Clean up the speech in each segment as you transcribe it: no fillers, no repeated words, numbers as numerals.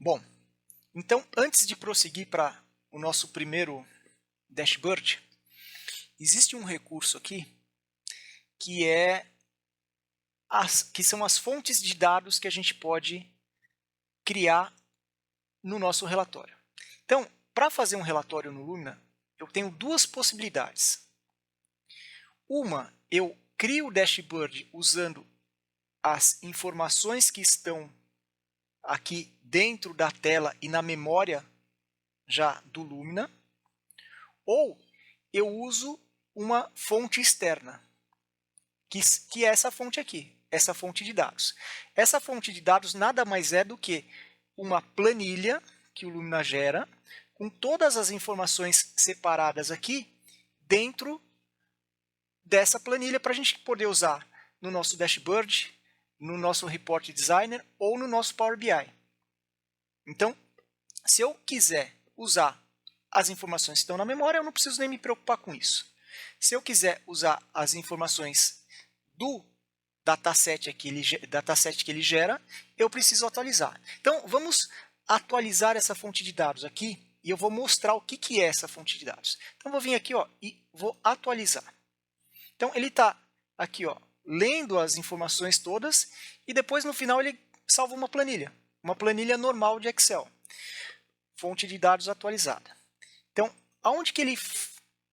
Bom, então antes de prosseguir para o nosso primeiro dashboard, existe um recurso aqui que são as fontes de dados que a gente pode criar no nosso relatório. Então, para fazer um relatório no Lumina, eu tenho duas possibilidades. Uma, eu crio o dashboard usando as informações que estão aqui dentro da tela e na memória já do Lumina, ou eu uso uma fonte externa, que é essa fonte aqui, essa fonte de dados. Essa fonte de dados nada mais é do que uma planilha que o Lumina gera, com todas as informações separadas aqui dentro dessa planilha para a gente poder usar no nosso dashboard, no nosso report designer ou no nosso Power BI. Então, se eu quiser usar as informações que estão na memória, eu não preciso nem me preocupar com isso. Se eu quiser usar as informações do dataset que ele gera, eu preciso atualizar. Então, vamos atualizar essa fonte de dados aqui e eu vou mostrar o que é essa fonte de dados. Então, vou vir aqui e vou atualizar. Então, ele está aqui lendo as informações todas e depois, no final, ele salva uma planilha normal de Excel. Fonte de dados atualizada. Então, aonde que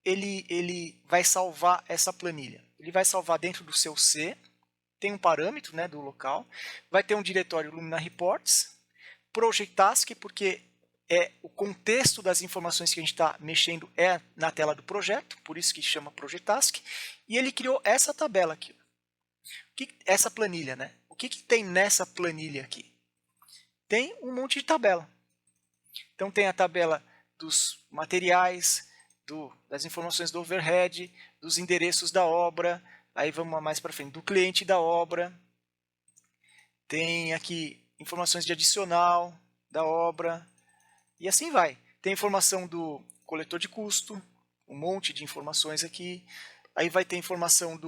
ele vai salvar essa planilha? Ele vai salvar dentro do seu C, tem um parâmetro, né, do local, vai ter um diretório Lumina Reports, Project Task, porque o contexto das informações que a gente está mexendo é na tela do projeto, por isso que chama Project Task, e ele criou essa tabela aqui. Essa planilha, né? O que tem nessa planilha aqui? Tem um monte de tabela. Então tem a tabela dos materiais, das informações do overhead, dos endereços da obra, aí vamos mais para frente, do cliente da obra. Tem aqui informações de adicional da obra, e assim vai. Tem informação do coletor de custo, um monte de informações aqui. Aí vai ter informação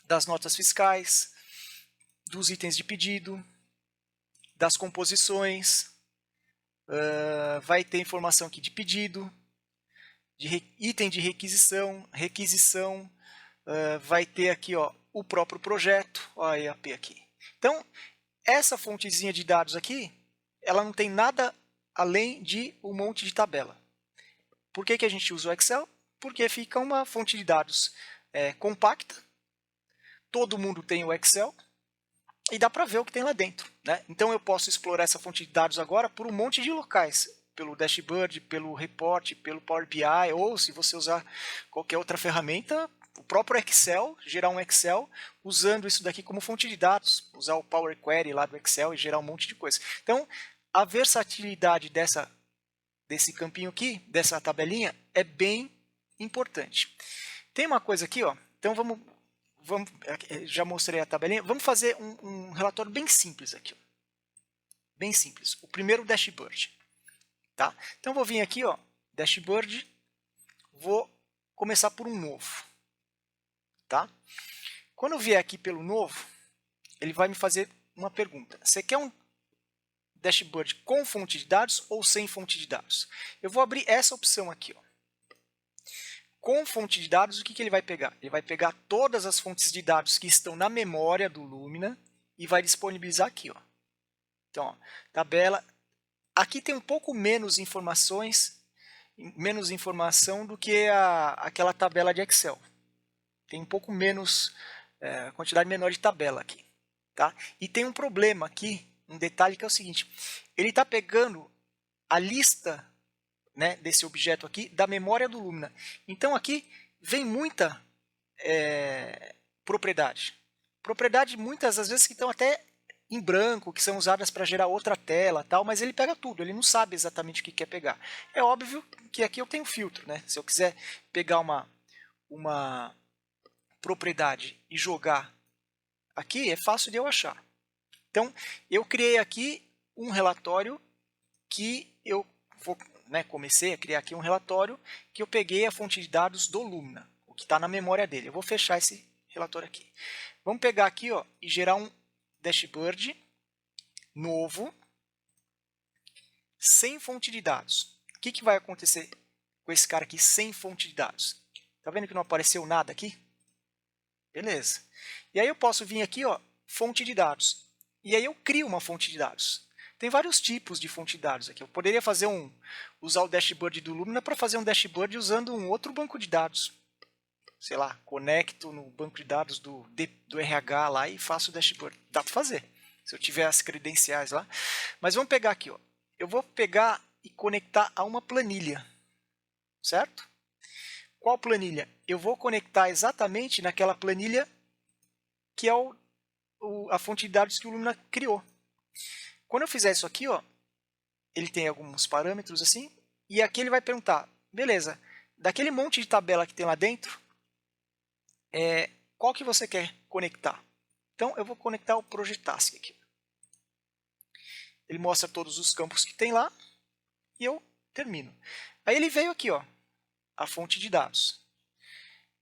das notas fiscais, dos itens de pedido, das composições, vai ter informação aqui de pedido, de item de requisição, vai ter aqui o próprio projeto, a EAP aqui. Então, essa fontezinha de dados aqui, ela não tem nada além de um monte de tabela. Por que a gente usa o Excel? Porque fica uma fonte de dados compacta, todo mundo tem o Excel, e dá para ver o que tem lá dentro, né? Então eu posso explorar essa fonte de dados agora por um monte de locais, pelo dashboard, pelo report, pelo Power BI, ou se você usar qualquer outra ferramenta, o próprio Excel, gerar um Excel usando isso daqui como fonte de dados, usar o Power Query lá do Excel e gerar um monte de coisa. Então, a versatilidade desse campinho aqui, dessa tabelinha, é bem importante. Tem uma coisa aqui, então já mostrei a tabelinha, vamos fazer um relatório bem simples aqui. Bem simples. O primeiro dashboard. Tá? Então, vou vir aqui, dashboard, vou começar por um novo. Tá? Quando eu vier aqui pelo novo, ele vai me fazer uma pergunta. Você quer um dashboard com fonte de dados ou sem fonte de dados? Eu vou abrir essa opção aqui. Com fonte de dados, o que ele vai pegar? Ele vai pegar todas as fontes de dados que estão na memória do Lumina e vai disponibilizar aqui. Então, tabela. Aqui tem um pouco menos informação do que aquela tabela de Excel. Tem um pouco menos, quantidade menor de tabela aqui. Tá? E tem um problema aqui, um detalhe que é o seguinte, ele está pegando a lista, né, desse objeto aqui da memória do Lumina. Então aqui vem muita propriedade. Propriedade muitas das vezes que estão até em branco, que são usadas para gerar outra tela, tal, mas ele pega tudo, ele não sabe exatamente o que quer pegar. É óbvio que aqui eu tenho filtro, né? Se eu quiser pegar uma propriedade e jogar aqui, é fácil de eu achar. Então, eu criei aqui um relatório que eu comecei a criar aqui um relatório que eu peguei a fonte de dados do Lumina, o que está na memória dele. Eu vou fechar esse relatório aqui. Vamos pegar aqui e gerar um dashboard novo. sem fonte de dados. O que vai acontecer com esse cara aqui sem fonte de dados? Tá vendo que não apareceu nada aqui? Beleza. E aí eu posso vir aqui, ó, fonte de dados. E aí eu crio uma fonte de dados. Tem vários tipos de fonte de dados aqui. Eu poderia usar o dashboard do Lumina para fazer um dashboard usando um outro banco de dados. Sei lá, conecto no banco de dados do RH lá e faço o dashboard. Dá para fazer, se eu tiver as credenciais lá. Mas vamos pegar aqui, ó. Eu vou pegar e conectar a uma planilha, certo? Qual planilha? Eu vou conectar exatamente naquela planilha que é a fonte de dados que o Lumina criou. Quando eu fizer isso aqui, ó, ele tem alguns parâmetros assim, e aqui ele vai perguntar, beleza, daquele monte de tabela que tem lá dentro, qual que você quer conectar? Então, eu vou conectar o Project Task aqui. Ele mostra todos os campos que tem lá, e eu termino. Aí ele veio aqui, ó, a fonte de dados.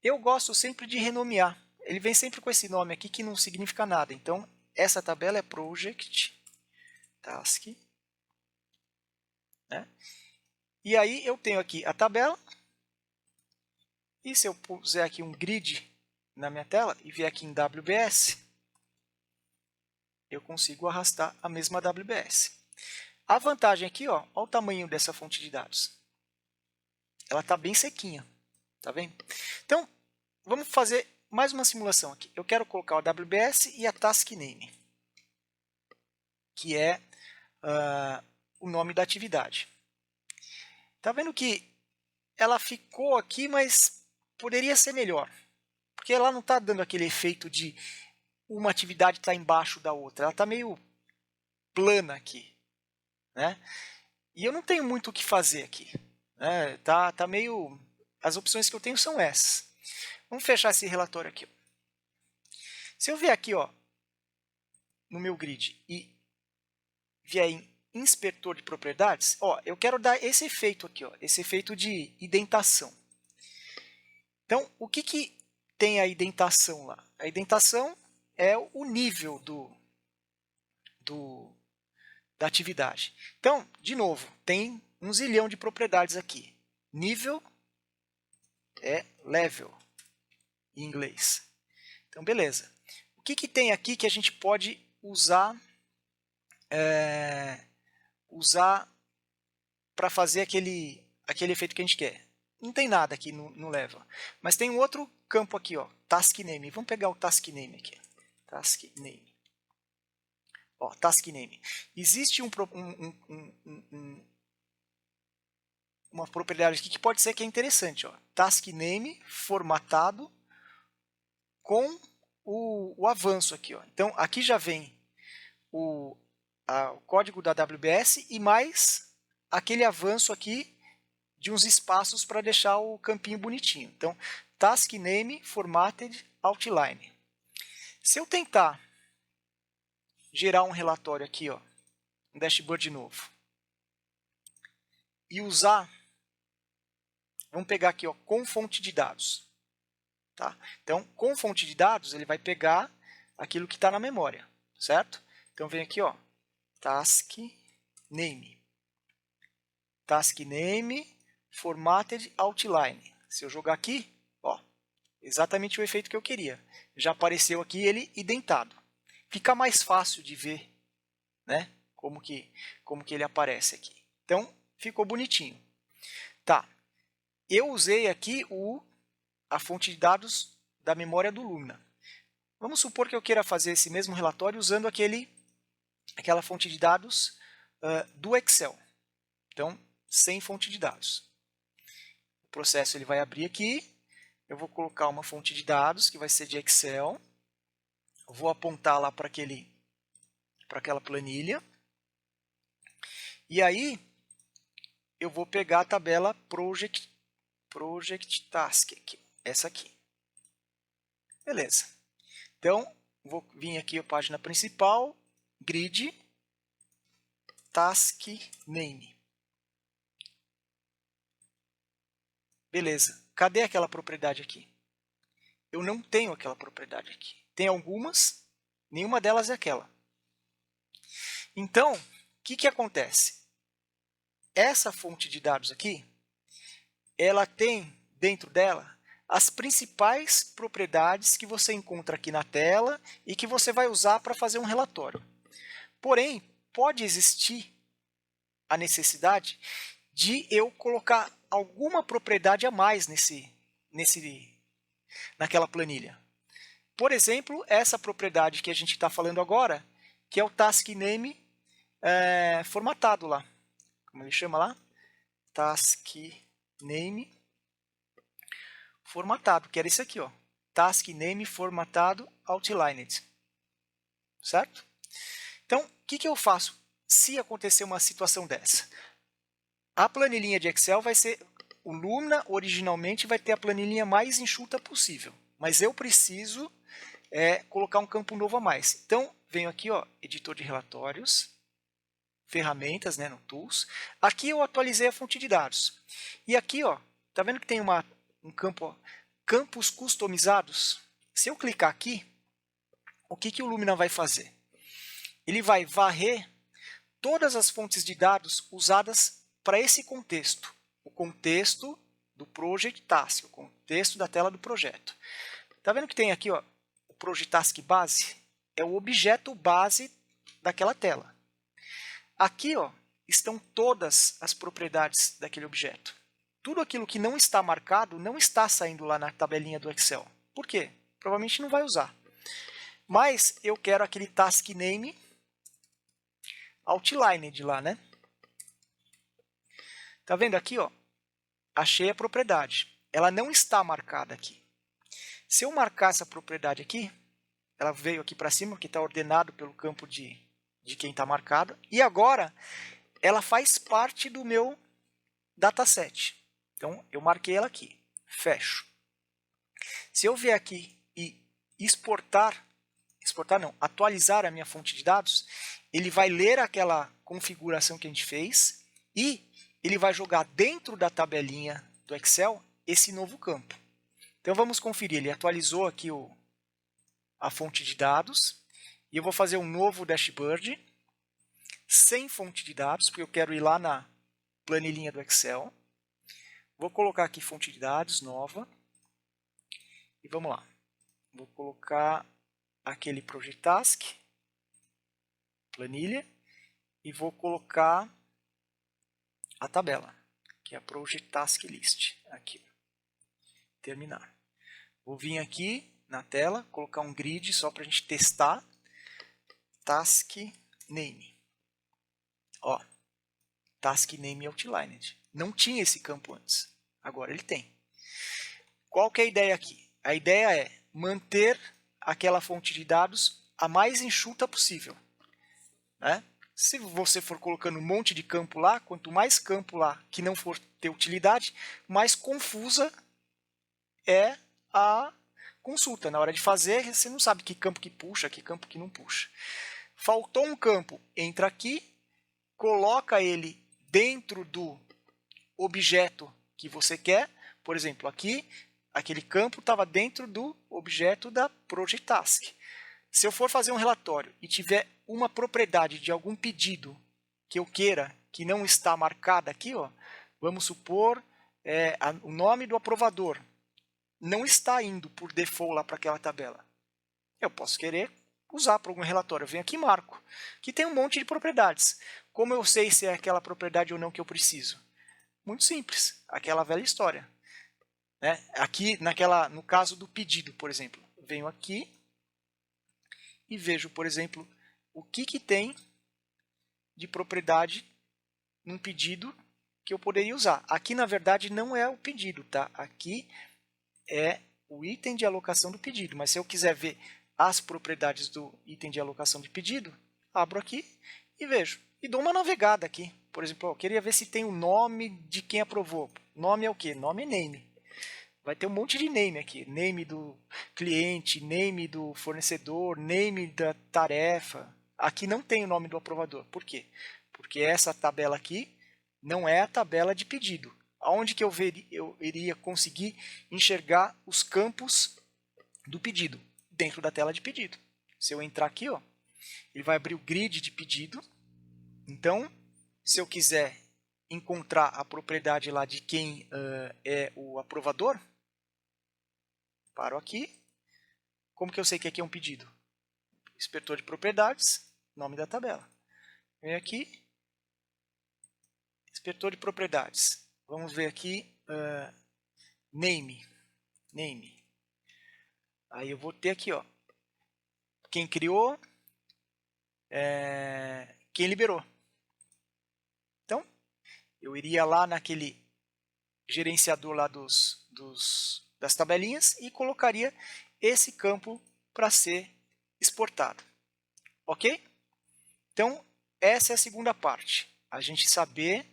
Eu gosto sempre de renomear. Ele vem sempre com esse nome aqui que não significa nada. Então, essa tabela é Project Task. Né? E aí eu tenho aqui a tabela. E se eu puser aqui um grid na minha tela e vier aqui em WBS, eu consigo arrastar a mesma WBS. A vantagem aqui, ó, olha o tamanho dessa fonte de dados. Ela está bem sequinha. Tá vendo? Então, vamos fazer mais uma simulação aqui. Eu quero colocar o WBS e a Task Name, que é o nome da atividade. Tá vendo que ela ficou aqui, mas poderia ser melhor. Porque ela não está dando aquele efeito de uma atividade estar embaixo da outra. Ela está meio plana aqui. Né? E eu não tenho muito o que fazer aqui. Né? Tá meio... As opções que eu tenho são essas. Vamos fechar esse relatório aqui. Se eu vier aqui, ó, no meu grid e vier em inspetor de propriedades, ó, eu quero dar esse efeito aqui, ó, esse efeito de indentação. Então, o que tem a indentação lá? A indentação é o nível da atividade. Então, de novo, tem um zilhão de propriedades aqui. Nível é level em inglês. Então, beleza. O que tem aqui que a gente pode usar para fazer aquele efeito que a gente quer? Não tem nada aqui no level. Mas tem um outro campo aqui, ó, task name. Vamos pegar o task name aqui. Task name. Ó, task name. Existe uma propriedade aqui que pode ser que é interessante. Ó. Task name formatado com o avanço aqui. Ó. Então, aqui já vem o código da WBS e mais aquele avanço aqui de uns espaços para deixar o campinho bonitinho. Então, task name formatted outline. Se eu tentar gerar um relatório aqui, ó, um dashboard novo, e usar, vamos pegar aqui, ó, com fonte de dados. Tá? Então, com fonte de dados, ele vai pegar aquilo que está na memória, certo? Então, vem aqui, ó, task name. Task name formatted outline. Se eu jogar aqui, ó, exatamente o efeito que eu queria. Já apareceu aqui ele indentado. Fica mais fácil de ver, né? Como que ele aparece aqui. Então, ficou bonitinho. Tá. Eu usei aqui a fonte de dados da memória do Lumina. Vamos supor que eu queira fazer esse mesmo relatório usando aquela fonte de dados do Excel. Então, sem fonte de dados. O processo ele vai abrir aqui. Eu vou colocar uma fonte de dados que vai ser de Excel. Eu vou apontar lá para aquela planilha. E aí, eu vou pegar a tabela Project Task, aqui, essa aqui. Beleza. Então, vou vir aqui a página principal, grid, task name. Beleza. Cadê aquela propriedade aqui? Eu não tenho aquela propriedade aqui. Tem algumas, nenhuma delas é aquela. Então, o que acontece? essa fonte de dados aqui, ela tem dentro dela as principais propriedades que você encontra aqui na tela e que você vai usar para fazer um relatório. Porém, pode existir a necessidade de eu colocar alguma propriedade a mais naquela planilha. Por exemplo, essa propriedade que a gente está falando agora, que é o task name formatado lá. Como ele chama lá? Task name formatado, que era isso aqui, ó. Task name formatado outlined. Certo? Então, o que eu faço se acontecer uma situação dessa? A planilhinha de Excel vai ser... O Lumina, originalmente, vai ter a planilhinha mais enxuta possível. Mas eu preciso colocar um campo novo a mais. Então, venho aqui, ó, editor de relatórios, ferramentas, né, no Tools. Aqui eu atualizei a fonte de dados. E aqui, ó, tá vendo que tem um campo, ó, campos customizados? Se eu clicar aqui, o que o Lumina vai fazer? Ele vai varrer todas as fontes de dados usadas para esse contexto. O contexto do Project Task, o contexto da tela do projeto. Tá vendo que tem aqui, ó, o Project Task base? É o objeto base daquela tela. Aqui, ó, estão todas as propriedades daquele objeto. Tudo aquilo que não está marcado não está saindo lá na tabelinha do Excel. Por quê? Provavelmente não vai usar. Mas eu quero aquele task name outlined lá, né? Tá vendo aqui, ó? Achei a propriedade. Ela não está marcada aqui. Se eu marcar essa propriedade aqui, ela veio aqui para cima, que está ordenado pelo campo de quem está marcado. E agora, ela faz parte do meu dataset. Então, eu marquei ela aqui. Fecho. Se eu vier aqui e atualizar a minha fonte de dados, ele vai ler aquela configuração que a gente fez e ele vai jogar dentro da tabelinha do Excel esse novo campo. Então, vamos conferir. Ele atualizou aqui a fonte de dados. E eu vou fazer um novo dashboard sem fonte de dados, porque eu quero ir lá na planilhinha do Excel. Vou colocar aqui fonte de dados nova. E vamos lá. Vou colocar aquele Project Task, planilha, e vou colocar a tabela, que é a Project Task List. Aqui. Terminar. Vou vir aqui na tela, colocar um grid só para a gente testar. Task Name. Ó, Task Name Outlined. Não tinha esse campo antes. Agora ele tem. Qual que é a ideia aqui? A ideia é manter aquela fonte de dados a mais enxuta possível. Né? Se você for colocando um monte de campo lá, quanto mais campo lá que não for ter utilidade, mais confusa é a consulta. Na hora de fazer, você não sabe que campo que puxa, que campo que não puxa. Faltou um campo, entra aqui, coloca ele dentro do objeto que você quer. Por exemplo, aqui, aquele campo estava dentro do objeto da Project Task. Se eu for fazer um relatório e tiver uma propriedade de algum pedido que eu queira, que não está marcada aqui, ó, vamos supor o nome do aprovador, não está indo por default lá para aquela tabela. Eu posso querer usar para algum relatório. Eu venho aqui e marco, que tem um monte de propriedades. Como eu sei se é aquela propriedade ou não que eu preciso? Muito simples, aquela velha história. Né? Aqui, no caso do pedido, por exemplo, eu venho aqui e vejo, por exemplo, o que tem de propriedade num pedido que eu poderia usar. Aqui, na verdade, não é o pedido, tá? Aqui é o item de alocação do pedido, mas se eu quiser ver as propriedades do item de alocação de pedido, abro aqui e vejo. E dou uma navegada aqui. Por exemplo, eu queria ver se tem o nome de quem aprovou. Nome é o quê? Nome é name. Vai ter um monte de name aqui. Name do cliente, name do fornecedor, name da tarefa. Aqui não tem o nome do aprovador. Por quê? Porque essa tabela aqui não é a tabela de pedido. Aonde que eu iria conseguir enxergar os campos do pedido? Dentro da tela de pedido. Se eu entrar aqui, ó, ele vai abrir o grid de pedido. Então, se eu quiser encontrar a propriedade lá de quem é o aprovador. Paro aqui. Como que eu sei que aqui é um pedido? Inspetor de propriedades, nome da tabela. Venho aqui, inspetor de propriedades. Vamos ver aqui, name. Aí eu vou ter aqui, ó, quem criou, quem liberou. Então, eu iria lá naquele gerenciador lá das tabelinhas e colocaria esse campo para ser exportado. Ok? Então, essa é a segunda parte. A gente saber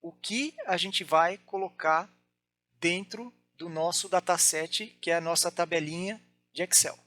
o que a gente vai colocar dentro do nosso dataset, que é a nossa tabelinha de Excel.